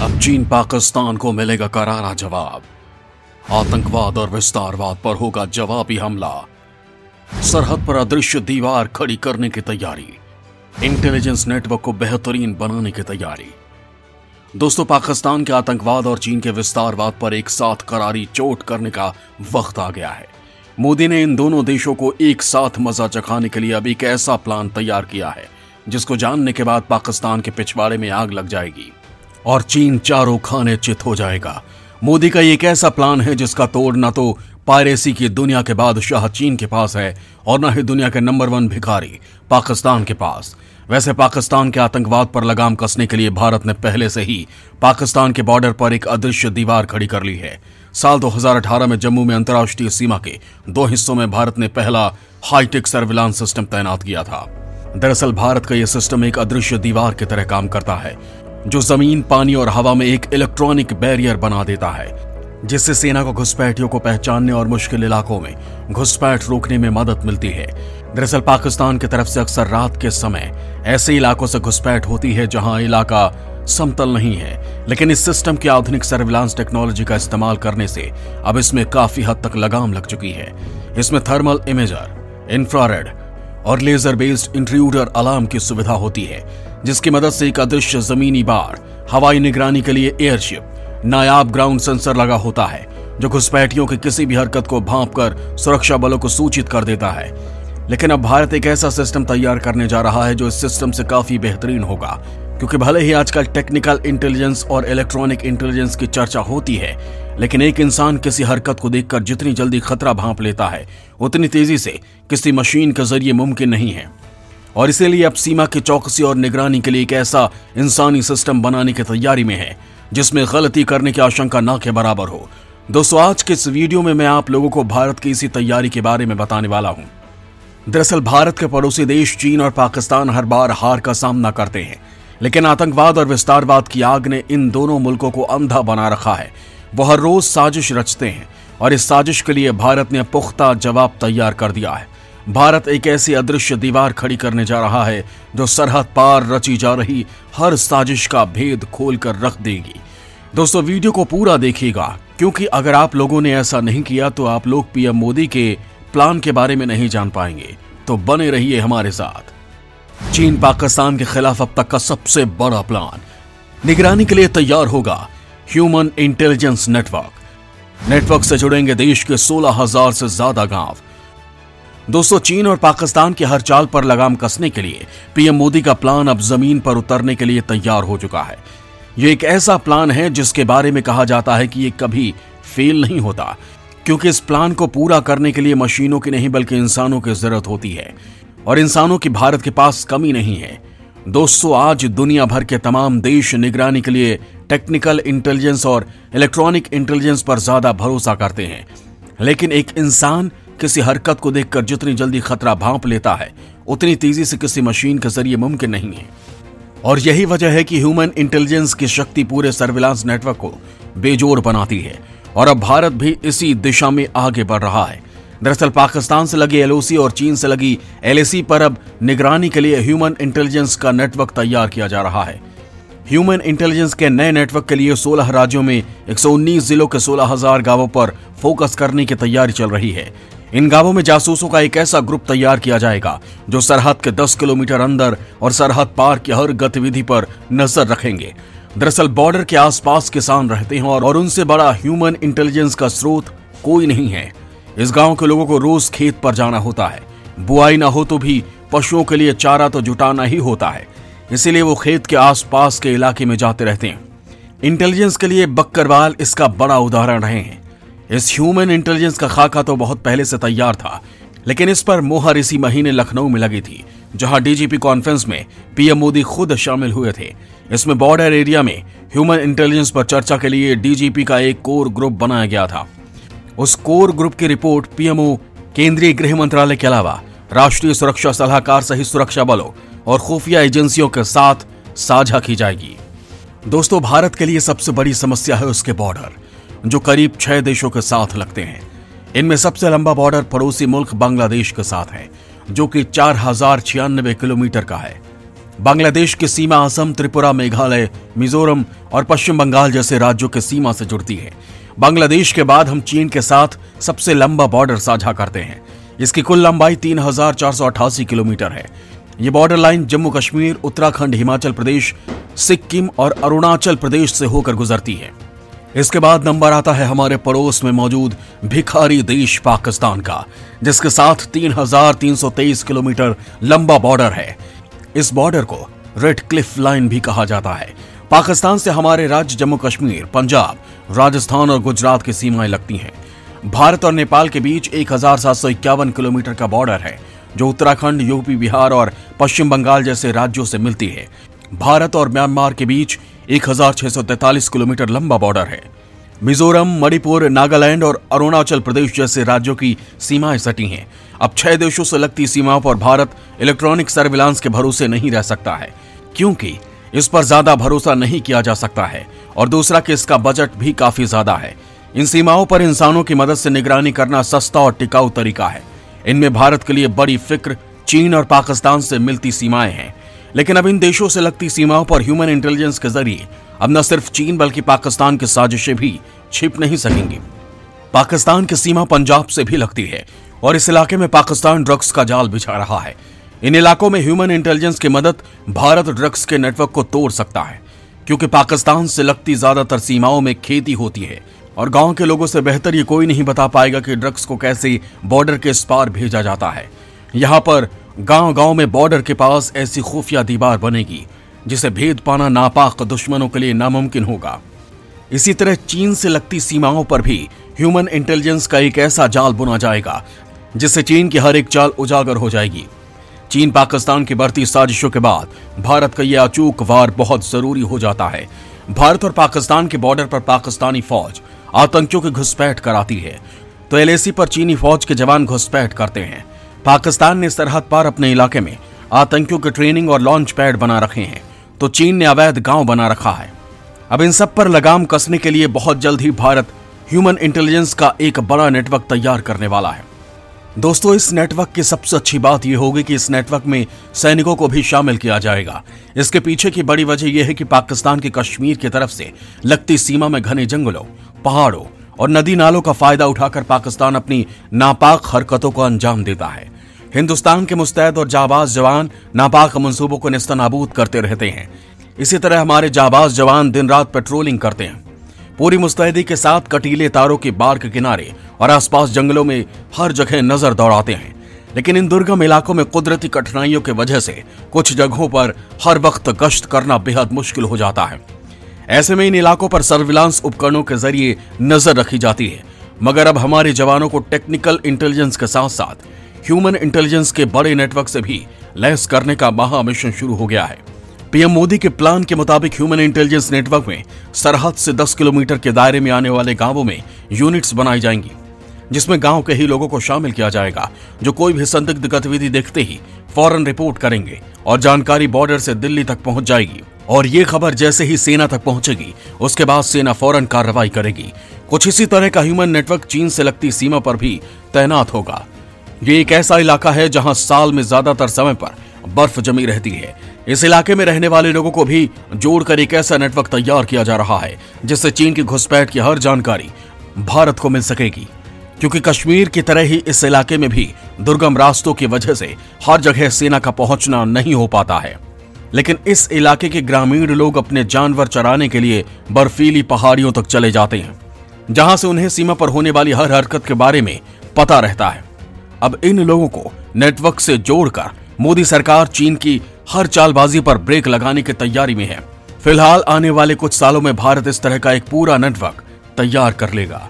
अब चीन पाकिस्तान को मिलेगा करारा जवाब। आतंकवाद और विस्तारवाद पर होगा जवाबी हमला। सरहद पर अदृश्य दीवार खड़ी करने की तैयारी। इंटेलिजेंस नेटवर्क को बेहतरीन बनाने की तैयारी। दोस्तों, पाकिस्तान के आतंकवाद और चीन के विस्तारवाद पर एक साथ करारी चोट करने का वक्त आ गया है। मोदी ने इन दोनों देशों को एक साथ मजा चखाने के लिए अब एक ऐसा प्लान तैयार किया है जिसको जानने के बाद पाकिस्तान के पिछवाड़े में आग लग जाएगी और चीन चारों खाने चित हो जाएगा। मोदी का एक ऐसा प्लान है जिसका तोड़ न तो पायरेसी की दुनिया के बादशाह चीन के पास है और न ही दुनिया के नंबर 1 भिखारी पाकिस्तान के पास। वैसे पाकिस्तान के आतंकवाद पर लगाम कसने के लिए भारत ने पहले से ही पाकिस्तान के बॉर्डर पर एक अदृश्य दीवार खड़ी कर ली है। साल 2018 में जम्मू में अंतर्राष्ट्रीय सीमा के 2 हिस्सों में भारत ने पहला हाईटेक सर्विलांस सिस्टम तैनात किया था। दरअसल भारत का यह सिस्टम एक अदृश्य दीवार की तरह काम करता है जो जमीन, पानी और हवा में एक इलेक्ट्रॉनिक बैरियर बना देता है, जिससे सेना को घुसपैठियों को पहचानने और मुश्किल इलाकों में घुसपैठ रोकने में मदद मिलती है। दरअसल पाकिस्तान की तरफ से अक्सर रात के समय ऐसे इलाकों से घुसपैठ होती है जहां इलाका समतल नहीं है, लेकिन इस सिस्टम की आधुनिक सर्विलांस टेक्नोलॉजी का इस्तेमाल करने से अब इसमें काफी हद तक लगाम लग चुकी है। इसमें थर्मल इमेजर, इंफ्रारेड और लेजर बेस्ड इंट्रूडर अलार्म की सुविधा होती है, जिसकी मदद से एक अदृश्य जमीनी बार, हवाई निगरानी के लिए एयरशिप, नायाब ग्राउंड सेंसर लगा होता है जो घुसपैठियों की किसी भी हरकत को भांपकर सुरक्षा बलों को सूचित कर देता है। लेकिन अब भारत एक ऐसा सिस्टम तैयार करने जा रहा है जो इस सिस्टम से काफी बेहतरीन होगा, क्योंकि भले ही आजकल टेक्निकल इंटेलिजेंस और इलेक्ट्रॉनिक इंटेलिजेंस की चर्चा होती है, लेकिन एक इंसान किसी हरकत को देखकर जितनी जल्दी खतरा भांप लेता है उतनी तेजी से किसी मशीन के जरिए मुमकिन नहीं है। और इसीलिए अब सीमा की चौकसी और निगरानी के लिए एक ऐसा इंसानी सिस्टम बनाने की तैयारी में है जिसमें गलती करने की आशंका न के बराबर हो। दोस्तों, आज के इस वीडियो में मैं आप लोगों को भारत की इसी तैयारी के बारे में बताने वाला हूं। दरअसल भारत के पड़ोसी देश चीन और पाकिस्तान हर बार हार का सामना करते हैं, लेकिन आतंकवाद और विस्तारवाद की आग ने इन दोनों मुल्कों को अंधा बना रखा है। वो हर रोज साजिश रचते हैं और इस साजिश के लिए भारत ने पुख्ता जवाब तैयार कर दिया है। भारत एक ऐसी अदृश्य दीवार खड़ी करने जा रहा है जो सरहद पार रची जा रही हर साजिश का भेद खोलकर रख देगी। दोस्तों, वीडियो को पूरा देखिएगा, क्योंकि अगर आप लोगों ने ऐसा नहीं किया तो आप लोग पीएम मोदी के प्लान के बारे में नहीं जान पाएंगे। तो बने रहिए हमारे साथ। चीन पाकिस्तान के खिलाफ अब तक का सबसे बड़ा प्लान। निगरानी के लिए तैयार होगा ह्यूमन इंटेलिजेंस नेटवर्क। नेटवर्क से जुड़ेंगे देश के 16,000 से ज्यादा गांव। दोस्तों, चीन और पाकिस्तान की हर चाल पर लगाम कसने के लिए पीएम मोदी का प्लान अब जमीन पर उतरने के लिए तैयार हो चुका है। यह एक ऐसा प्लान है जिसके बारे में कहा जाता है कि यह कभी फेल नहीं होता, क्योंकि इस प्लान को पूरा करने के लिए मशीनों की नहीं बल्कि इंसानों की जरूरत होती है, और इंसानों की भारत के पास कमी नहीं है। दोस्तों, आज दुनिया भर के तमाम देश निगरानी के लिए टेक्निकल इंटेलिजेंस और इलेक्ट्रॉनिक इंटेलिजेंस पर ज्यादा भरोसा करते हैं, लेकिन एक इंसान किसी हरकत को देखकर जितनी जल्दी खतरा भांप लेता है उतनी तेजी से किसी मशीन के जरिए मुमकिन नहीं है। और यही वजह है कि ह्यूमन इंटेलिजेंस की शक्ति पूरे सर्विलांस नेटवर्क को बेजोड़ बनाती है, और अब भारत भी इसी दिशा में आगे बढ़ रहा है। दरअसल पाकिस्तान से लगी एलओसी और चीन से लगी एलएसी पर अब निगरानी के लिए ह्यूमन इंटेलिजेंस का नेटवर्क तैयार किया जा रहा है। ह्यूमन इंटेलिजेंस के नए नेटवर्क के लिए 16 राज्यों में 119 जिलों के 16,000 गांवों पर फोकस करने की तैयारी चल रही है। इन गांवों में जासूसों का एक ऐसा ग्रुप तैयार किया जाएगा जो सरहद के 10 किलोमीटर अंदर और सरहद पार की हर गतिविधि पर नजर रखेंगे। दरअसल बॉर्डर के आसपास किसान रहते हैं और उनसे बड़ा ह्यूमन इंटेलिजेंस का स्रोत कोई नहीं है। इस गांव के लोगों को रोज खेत पर जाना होता है। बुआई ना हो तो भी पशुओं के लिए चारा तो जुटाना ही होता है, इसीलिए वो खेत के आसपास के इलाके में जाते रहते हैं। इंटेलिजेंस के लिए बक्करवाल इसका बड़ा उदाहरण रहे हैं। इस ह्यूमन इंटेलिजेंस का खाका तो बहुत पहले से तैयार था, लेकिन इस पर मोहर इसी महीने लखनऊ में लगी थी, जहां डीजीपी कॉन्फ्रेंस में पीएम मोदी खुद शामिल हुए थे। इसमें बॉर्डर एरिया में ह्यूमन इंटेलिजेंस पर चर्चा के लिए डीजीपी का एक कोर ग्रुप बनाया गया था। उस कोर ग्रुप की रिपोर्ट पीएमओ, केंद्रीय गृह मंत्रालय के अलावा राष्ट्रीय सुरक्षा सलाहकार सहित सुरक्षा बलों और खुफिया एजेंसियों के साथ साझा की जाएगी। दोस्तों, भारत के लिए सबसे बड़ी समस्या है उसके बॉर्डर, जो करीब 6 देशों के साथ लगते हैं। इनमें सबसे लंबा बॉर्डर पड़ोसी मुल्क बांग्लादेश के साथ है, जो कि 4096 किलोमीटर का है। बांग्लादेश की सीमा असम, त्रिपुरा, मेघालय, मिजोरम और पश्चिम बंगाल जैसे राज्यों की सीमा से जुड़ती है। बांग्लादेश के बाद हम चीन के साथ सबसे लंबा बॉर्डर साझा करते हैं। इसकी कुल लंबाई 3488 किलोमीटर है। ये बॉर्डर लाइन जम्मू कश्मीर, उत्तराखंड, हिमाचल प्रदेश, सिक्किम और अरुणाचल प्रदेश से होकर गुजरती है। इसके बाद नंबर आता है हमारे पड़ोस में मौजूद भिखारी देश पाकिस्तान का, जिसके साथ 3323 किलोमीटर लंबा बॉर्डर है। इस बॉर्डर को रेड क्लिफ लाइन भी कहा जाता है। पाकिस्तान से हमारे राज्य जम्मू कश्मीर, पंजाब, राजस्थान और गुजरात की सीमाएं लगती हैं। भारत और नेपाल के बीच 1751 किलोमीटर का बॉर्डर है, जो उत्तराखंड, यूपी, बिहार और पश्चिम बंगाल जैसे राज्यों से मिलती है। भारत और म्यांमार के बीच 1643 किलोमीटर लंबा बॉर्डर है। मिजोरम, मणिपुर, नागालैंड और अरुणाचल प्रदेश जैसे राज्यों की सीमाएं सटी हैं। अब 6 देशों से लगती सीमाओं पर भारत इलेक्ट्रॉनिक सर्विलांस के भरोसे नहीं रह सकता है, क्योंकि इस पर ज्यादा भरोसा नहीं किया जा सकता है, और दूसरा कि इसका बजट भी काफी ज्यादा है। इन सीमाओं पर इंसानों की मदद से निगरानी करना सस्ता और टिकाऊ तरीका है। इनमें भारत के लिए बड़ी फिक्र चीन और पाकिस्तान से मिलती सीमाएं हैं। लेकिन अब इन देशों से लगती सीमाओं पर ह्यूमन इंटेलिजेंस के जरिए अब न सिर्फ चीन बल्कि पाकिस्तान की साजिशें भी छिप नहीं सकेंगी। पाकिस्तान की सीमा पंजाब से भी लगती है और इस इलाके में पाकिस्तान ड्रग्स का जाल बिछा रहा है। इन इलाकों में ह्यूमन इंटेलिजेंस की मदद भारत ड्रग्स के नेटवर्क को तोड़ सकता है, क्योंकि पाकिस्तान से लगती ज्यादातर सीमाओं में खेती होती है और गांव के लोगों से बेहतर ये कोई नहीं बता पाएगा कि ड्रग्स को कैसे बॉर्डर के इस पार भेजा जाता है। यहाँ पर गांव-गांव में बॉर्डर के पास ऐसी खुफिया दीवार बनेगी जिसे भेद पाना नापाक दुश्मनों के लिए नामुमकिन होगा। इसी तरह चीन से लगती सीमाओं पर भी ह्यूमन इंटेलिजेंस का एक ऐसा जाल बुना जाएगा जिससे चीन की हर एक चाल उजागर हो जाएगी। चीन पाकिस्तान की बढ़ती साजिशों के बाद भारत का यह अचूक वार बहुत जरूरी हो जाता है। भारत और पाकिस्तान के बॉर्डर पर पाकिस्तानी फौज आतंकियों की घुसपैठ कराती है, तो एलएसी पर चीनी फौज के जवान घुसपैठ करते हैं। पाकिस्तान ने सरहद पार अपने इलाके में आतंकियों के ट्रेनिंग और लॉन्च पैड बना रखे हैं, तो चीन ने अवैध गांव बना रखा है। अब इन सब पर लगाम कसने के लिए बहुत जल्द ही भारत ह्यूमन इंटेलिजेंस का एक बड़ा नेटवर्क तैयार करने वाला है। दोस्तों, इस नेटवर्क की सबसे अच्छी बात यह होगी कि इस नेटवर्क में सैनिकों को भी शामिल किया जाएगा। इसके पीछे की बड़ी वजह यह है कि पाकिस्तान की कश्मीर की तरफ से लगती सीमा में घने जंगलों, पहाड़ों और नदी नालों का फायदा उठाकर पाकिस्तान अपनी नापाक हरकतों को अंजाम देता है। हिंदुस्तान के मुस्तैद और जाबाज जवान नापाक मंसूबों को नेस्तनाबूद करते रहते हैं। इसी तरह हमारे जाबाज जवान दिन रात पेट्रोलिंग करते हैं, पूरी मुस्तैदी के साथ कटीले तारों के बार के किनारे और आसपास जंगलों में हर जगह नजर दौड़ाते हैं। लेकिन इन दुर्गम इलाकों में कुदरती कठिनाइयों की वजह से कुछ जगहों पर हर वक्त गश्त करना बेहद मुश्किल हो जाता है। ऐसे में इन इलाकों पर सर्विलांस उपकरणों के जरिए नजर रखी जाती है। मगर अब हमारे जवानों को टेक्निकल इंटेलिजेंस के साथ साथ ह्यूमन इंटेलिजेंस के बड़े नेटवर्क से भी लैस करने का महा मिशन शुरू हो गया है। पीएम मोदी के प्लान के मुताबिक ह्यूमन इंटेलिजेंस नेटवर्क में सरहद से 10 किलोमीटर के दायरे में आने वाले गांवों में यूनिट्स बनाई जाएंगी, जिसमें गांव के ही लोगों को शामिल किया जाएगा, जो कोई भी संदिग्ध गतिविधि देखते ही फौरन रिपोर्ट करेंगे और जानकारी बॉर्डर से दिल्ली तक पहुंच जाएगी। और ये खबर जैसे ही सेना तक पहुंचेगी, उसके बाद सेना फौरन कार्रवाई करेगी। कुछ इसी तरह का ह्यूमन नेटवर्क चीन से लगती सीमा पर भी तैनात होगा। ये एक ऐसा इलाका है जहां साल में ज्यादातर समय पर बर्फ जमी रहती है। इस इलाके में रहने वाले लोगों को भी जोड़कर एक ऐसा नेटवर्क तैयार किया जा रहा है जिससे चीन की घुसपैठ की हर जानकारी भारत को मिल सकेगी, क्योंकि कश्मीर की तरह ही इस इलाके में भी दुर्गम रास्तों की वजह से हर जगह सेना का पहुंचना नहीं हो पाता है। लेकिन इस इलाके के ग्रामीण लोग अपने जानवर चराने के लिए बर्फीली पहाड़ियों तक चले जाते हैं, जहां से उन्हें सीमा पर होने वाली हर हरकत के बारे में पता रहता है। अब इन लोगों को नेटवर्क से जोड़कर मोदी सरकार चीन की हर चालबाजी पर ब्रेक लगाने की तैयारी में है। फिलहाल आने वाले कुछ सालों में भारत इस तरह का एक पूरा नेटवर्क तैयार कर लेगा।